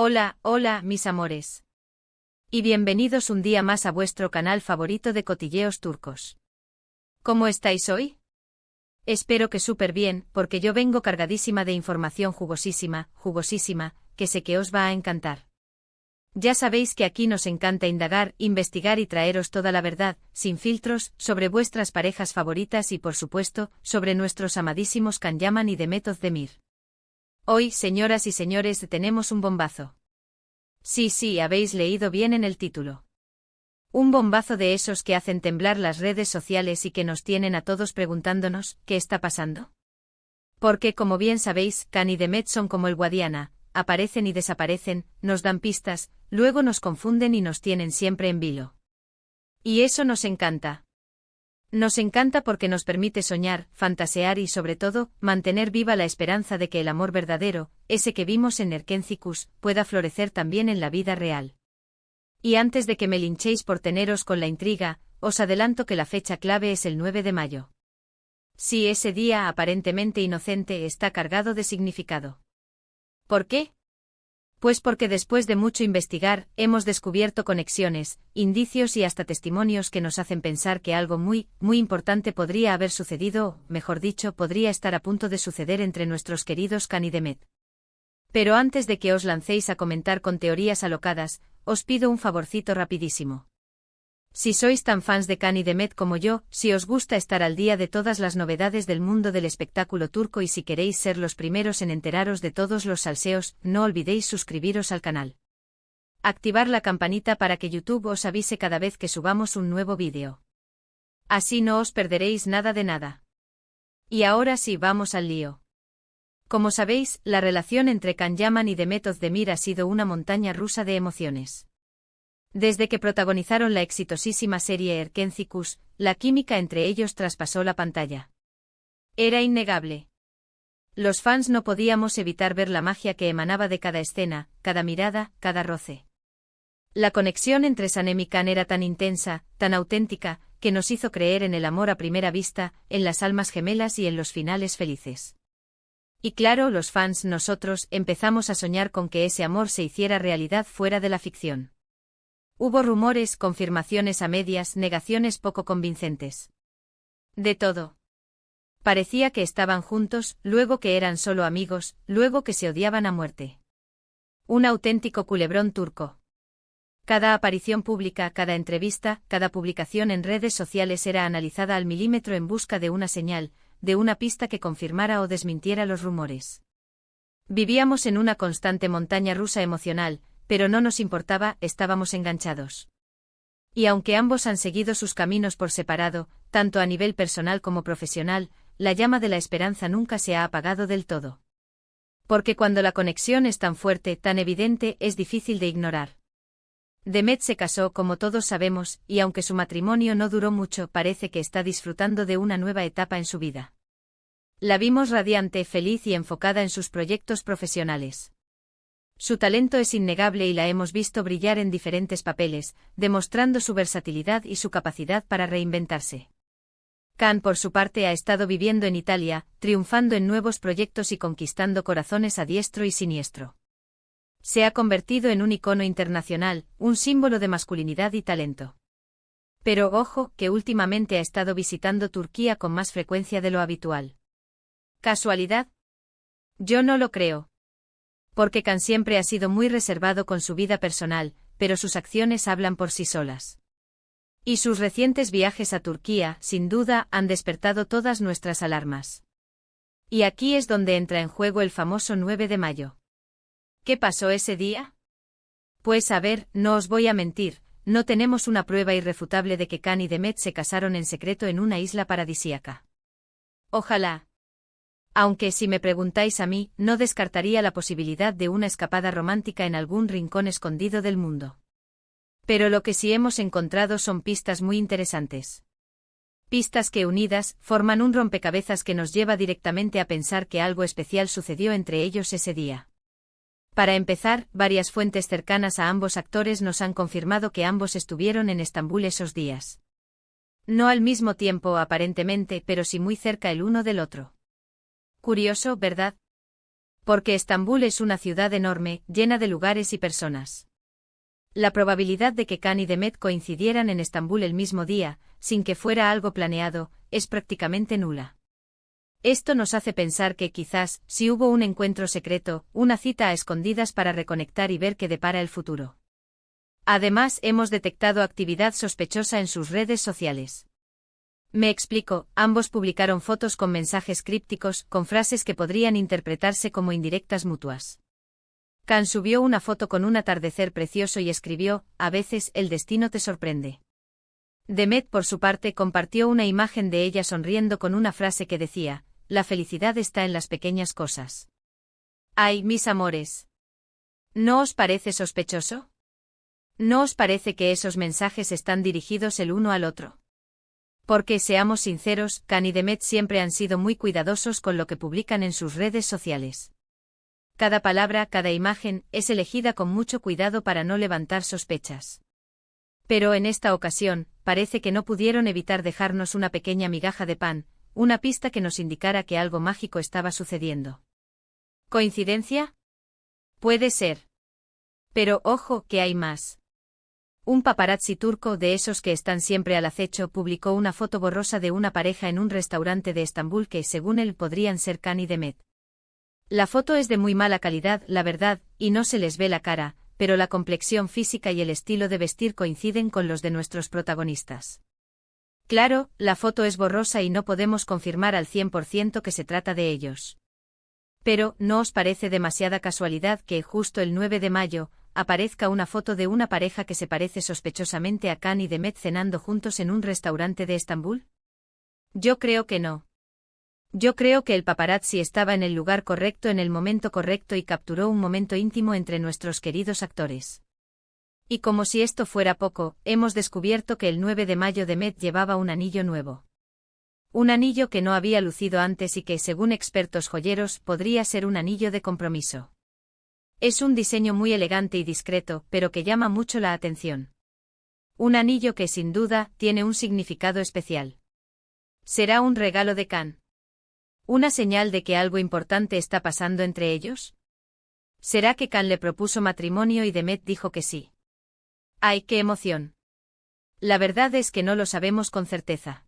Hola, hola, mis amores. Y bienvenidos un día más a vuestro canal favorito de cotilleos turcos. ¿Cómo estáis hoy? Espero que súper bien, porque yo vengo cargadísima de información jugosísima, que sé que os va a encantar. Ya sabéis que aquí nos encanta indagar, investigar y traeros toda la verdad, sin filtros, sobre vuestras parejas favoritas y por supuesto, sobre nuestros amadísimos Can Yaman y Demet Özdemir. Hoy, señoras y señores, tenemos un bombazo. Sí, habéis leído bien en el título. Un bombazo de esos que hacen temblar las redes sociales y que nos tienen a todos preguntándonos, ¿qué está pasando? Porque como bien sabéis, Can y Demet son como el Guadiana, aparecen y desaparecen, nos dan pistas, luego nos confunden y nos tienen siempre en vilo. Y eso nos encanta. Nos encanta porque nos permite soñar, fantasear y sobre todo, mantener viva la esperanza de que el amor verdadero, ese que vimos en Erkencikus, pueda florecer también en la vida real. Y antes de que me linchéis por teneros con la intriga, os adelanto que la fecha clave es el 9 de mayo. Sí, ese día aparentemente inocente está cargado de significado. ¿Por qué? Pues porque después de mucho investigar, hemos descubierto conexiones, indicios y hasta testimonios que nos hacen pensar que algo muy importante podría haber sucedido o, mejor dicho, podría estar a punto de suceder entre nuestros queridos Can y Demet. Pero antes de que os lancéis a comentar con teorías alocadas, os pido un favorcito rapidísimo. Si sois tan fans de Can y Demet como yo, si os gusta estar al día de todas las novedades del mundo del espectáculo turco y si queréis ser los primeros en enteraros de todos los salseos, no olvidéis suscribiros al canal. Activar la campanita para que YouTube os avise cada vez que subamos un nuevo vídeo. Así no os perderéis nada de nada. Y ahora sí, vamos al lío. Como sabéis, la relación entre Can Yaman y Demet Özdemir ha sido una montaña rusa de emociones. Desde que protagonizaron la exitosísima serie Erkencikus, la química entre ellos traspasó la pantalla. Era innegable. Los fans no podíamos evitar ver la magia que emanaba de cada escena, cada mirada, cada roce. La conexión entre Sanem y Can era tan intensa, tan auténtica, que nos hizo creer en el amor a primera vista, en las almas gemelas y en los finales felices. Y claro, los fans, nosotros, empezamos a soñar con que ese amor se hiciera realidad fuera de la ficción. Hubo rumores, confirmaciones a medias, negaciones poco convincentes. De todo. Parecía que estaban juntos, luego que eran solo amigos, luego que se odiaban a muerte. Un auténtico culebrón turco. Cada aparición pública, cada entrevista, cada publicación en redes sociales era analizada al milímetro en busca de una señal, de una pista que confirmara o desmintiera los rumores. Vivíamos en una constante montaña rusa emocional, pero no nos importaba, estábamos enganchados. Y aunque ambos han seguido sus caminos por separado, tanto a nivel personal como profesional, la llama de la esperanza nunca se ha apagado del todo. Porque cuando la conexión es tan fuerte, tan evidente, es difícil de ignorar. Demet se casó, como todos sabemos, y aunque su matrimonio no duró mucho, parece que está disfrutando de una nueva etapa en su vida. La vimos radiante, feliz y enfocada en sus proyectos profesionales. Su talento es innegable y la hemos visto brillar en diferentes papeles, demostrando su versatilidad y su capacidad para reinventarse. Can, por su parte, ha estado viviendo en Italia, triunfando en nuevos proyectos y conquistando corazones a diestro y siniestro. Se ha convertido en un icono internacional, un símbolo de masculinidad y talento. Pero ojo, que últimamente ha estado visitando Turquía con más frecuencia de lo habitual. ¿Casualidad? Yo no lo creo. Porque Can siempre ha sido muy reservado con su vida personal, pero sus acciones hablan por sí solas. Y sus recientes viajes a Turquía, sin duda, han despertado todas nuestras alarmas. Y aquí es donde entra en juego el famoso 9 de mayo. ¿Qué pasó ese día? Pues a ver, no os voy a mentir, no tenemos una prueba irrefutable de que Can y Demet se casaron en secreto en una isla paradisíaca. Ojalá. Aunque si me preguntáis a mí, no descartaría la posibilidad de una escapada romántica en algún rincón escondido del mundo. Pero lo que sí hemos encontrado son pistas muy interesantes. Pistas que unidas, forman un rompecabezas que nos lleva directamente a pensar que algo especial sucedió entre ellos ese día. Para empezar, varias fuentes cercanas a ambos actores nos han confirmado que ambos estuvieron en Estambul esos días. No al mismo tiempo aparentemente, pero sí muy cerca el uno del otro. Curioso, ¿verdad? Porque Estambul es una ciudad enorme, llena de lugares y personas. La probabilidad de que Can y Demet coincidieran en Estambul el mismo día, sin que fuera algo planeado, es prácticamente nula. Esto nos hace pensar que quizás, si hubo un encuentro secreto, una cita a escondidas para reconectar y ver qué depara el futuro. Además, hemos detectado actividad sospechosa en sus redes sociales. Me explico, ambos publicaron fotos con mensajes crípticos, con frases que podrían interpretarse como indirectas mutuas. Can subió una foto con un atardecer precioso y escribió, a veces el destino te sorprende. Demet por su parte compartió una imagen de ella sonriendo con una frase que decía, la felicidad está en las pequeñas cosas. Ay, mis amores. ¿No os parece sospechoso? ¿No os parece que esos mensajes están dirigidos el uno al otro? Porque seamos sinceros, Can y Demet siempre han sido muy cuidadosos con lo que publican en sus redes sociales. Cada palabra, cada imagen, es elegida con mucho cuidado para no levantar sospechas. Pero en esta ocasión, parece que no pudieron evitar dejarnos una pequeña migaja de pan, una pista que nos indicara que algo mágico estaba sucediendo. ¿Coincidencia? Puede ser. Pero ojo, que hay más. Un paparazzi turco de esos que están siempre al acecho publicó una foto borrosa de una pareja en un restaurante de Estambul que, según él, podrían ser Can y Demet. La foto es de muy mala calidad, la verdad, y no se les ve la cara, pero la complexión física y el estilo de vestir coinciden con los de nuestros protagonistas. Claro, la foto es borrosa y no podemos confirmar al 100% que se trata de ellos. Pero, ¿no os parece demasiada casualidad que, justo el 9 de mayo, aparezca una foto de una pareja que se parece sospechosamente a Can y Demet cenando juntos en un restaurante de Estambul? Yo creo que no. Yo creo que el paparazzi estaba en el lugar correcto en el momento correcto y capturó un momento íntimo entre nuestros queridos actores. Y como si esto fuera poco, hemos descubierto que el 9 de mayo Demet llevaba un anillo nuevo. Un anillo que no había lucido antes y que, según expertos joyeros, podría ser un anillo de compromiso. Es un diseño muy elegante y discreto, pero que llama mucho la atención. Un anillo que, sin duda, tiene un significado especial. ¿Será un regalo de Can? ¿Una señal de que algo importante está pasando entre ellos? ¿Será que Can le propuso matrimonio y Demet dijo que sí? ¡Ay, qué emoción! La verdad es que no lo sabemos con certeza.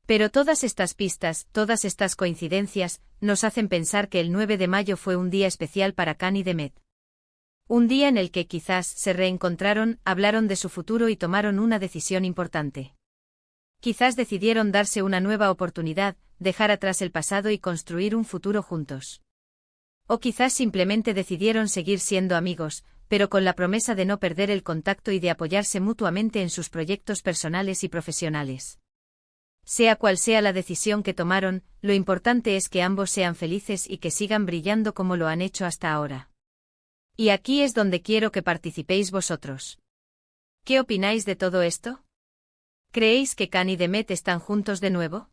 Pero todas estas pistas, todas estas coincidencias, nos hacen pensar que el 9 de mayo fue un día especial para Can y Demet. Un día en el que quizás se reencontraron, hablaron de su futuro y tomaron una decisión importante. Quizás decidieron darse una nueva oportunidad, dejar atrás el pasado y construir un futuro juntos. O quizás simplemente decidieron seguir siendo amigos, pero con la promesa de no perder el contacto y de apoyarse mutuamente en sus proyectos personales y profesionales. Sea cual sea la decisión que tomaron, lo importante es que ambos sean felices y que sigan brillando como lo han hecho hasta ahora. Y aquí es donde quiero que participéis vosotros. ¿Qué opináis de todo esto? ¿Creéis que Can y Demet están juntos de nuevo?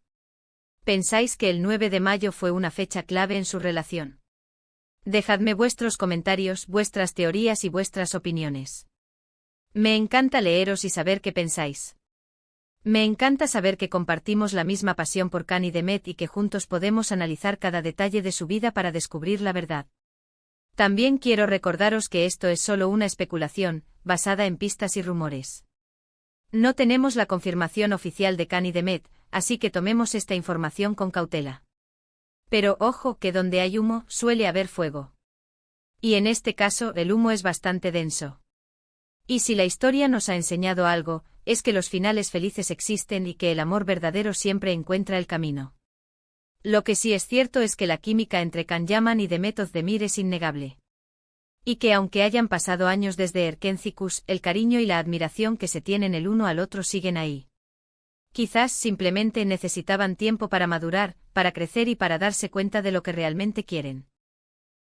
¿Pensáis que el 9 de mayo fue una fecha clave en su relación? Dejadme vuestros comentarios, vuestras teorías y vuestras opiniones. Me encanta leeros y saber qué pensáis. Me encanta saber que compartimos la misma pasión por Can y Demet y que juntos podemos analizar cada detalle de su vida para descubrir la verdad. También quiero recordaros que esto es solo una especulación, basada en pistas y rumores. No tenemos la confirmación oficial de Can y Demet, así que tomemos esta información con cautela. Pero ojo que donde hay humo, suele haber fuego. Y en este caso, el humo es bastante denso. Y si la historia nos ha enseñado algo, es que los finales felices existen y que el amor verdadero siempre encuentra el camino. Lo que sí es cierto es que la química entre Can Yaman y Demet Özdemir es innegable. Y que aunque hayan pasado años desde Erkencikus, el cariño y la admiración que se tienen el uno al otro siguen ahí. Quizás simplemente necesitaban tiempo para madurar, para crecer y para darse cuenta de lo que realmente quieren.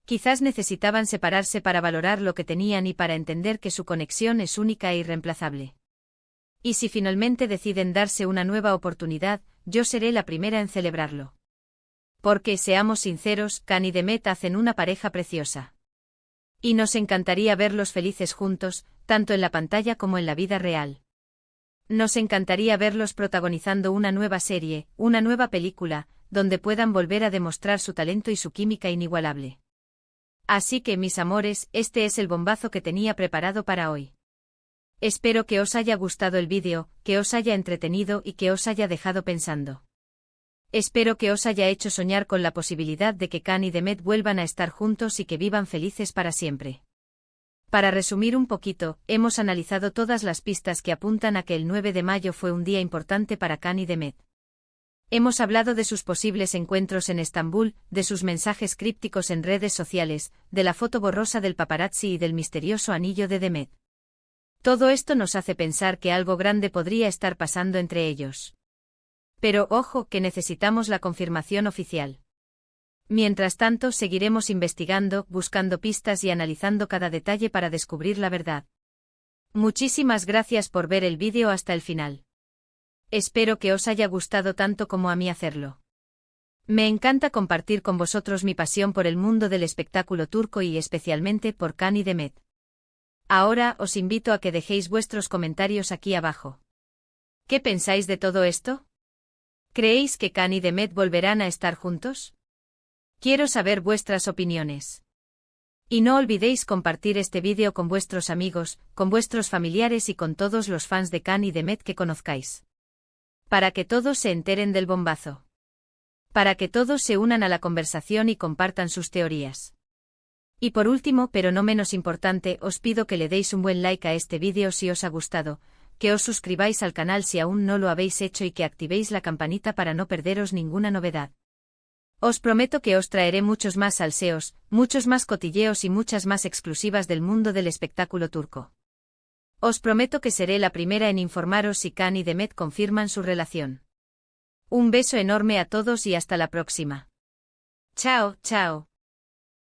Quizás necesitaban separarse para valorar lo que tenían y para entender que su conexión es única e irreemplazable. Y si finalmente deciden darse una nueva oportunidad, yo seré la primera en celebrarlo. Porque, seamos sinceros, Can y Demet hacen una pareja preciosa. Y nos encantaría verlos felices juntos, tanto en la pantalla como en la vida real. Nos encantaría verlos protagonizando una nueva serie, una nueva película, donde puedan volver a demostrar su talento y su química inigualable. Así que, mis amores, este es el bombazo que tenía preparado para hoy. Espero que os haya gustado el vídeo, que os haya entretenido y que os haya dejado pensando. Espero que os haya hecho soñar con la posibilidad de que Khan y Demet vuelvan a estar juntos y que vivan felices para siempre. Para resumir un poquito, hemos analizado todas las pistas que apuntan a que el 9 de mayo fue un día importante para Khan y Demet. Hemos hablado de sus posibles encuentros en Estambul, de sus mensajes crípticos en redes sociales, de la foto borrosa del paparazzi y del misterioso anillo de Demet. Todo esto nos hace pensar que algo grande podría estar pasando entre ellos. Pero ojo, que necesitamos la confirmación oficial. Mientras tanto, seguiremos investigando, buscando pistas y analizando cada detalle para descubrir la verdad. Muchísimas gracias por ver el vídeo hasta el final. Espero que os haya gustado tanto como a mí hacerlo. Me encanta compartir con vosotros mi pasión por el mundo del espectáculo turco y especialmente por Khan y Demet. Ahora os invito a que dejéis vuestros comentarios aquí abajo. ¿Qué pensáis de todo esto? ¿Creéis que Khan y Demet volverán a estar juntos? Quiero saber vuestras opiniones. Y no olvidéis compartir este vídeo con vuestros amigos, con vuestros familiares y con todos los fans de Khan y Demet que conozcáis. Para que todos se enteren del bombazo. Para que todos se unan a la conversación y compartan sus teorías. Y por último, pero no menos importante, os pido que le deis un buen like a este vídeo si os ha gustado, que os suscribáis al canal si aún no lo habéis hecho y que activéis la campanita para no perderos ninguna novedad. Os prometo que os traeré muchos más salseos, muchos más cotilleos y muchas más exclusivas del mundo del espectáculo turco. Os prometo que seré la primera en informaros si Khan y Demet confirman su relación. Un beso enorme a todos y hasta la próxima. Chao, chao.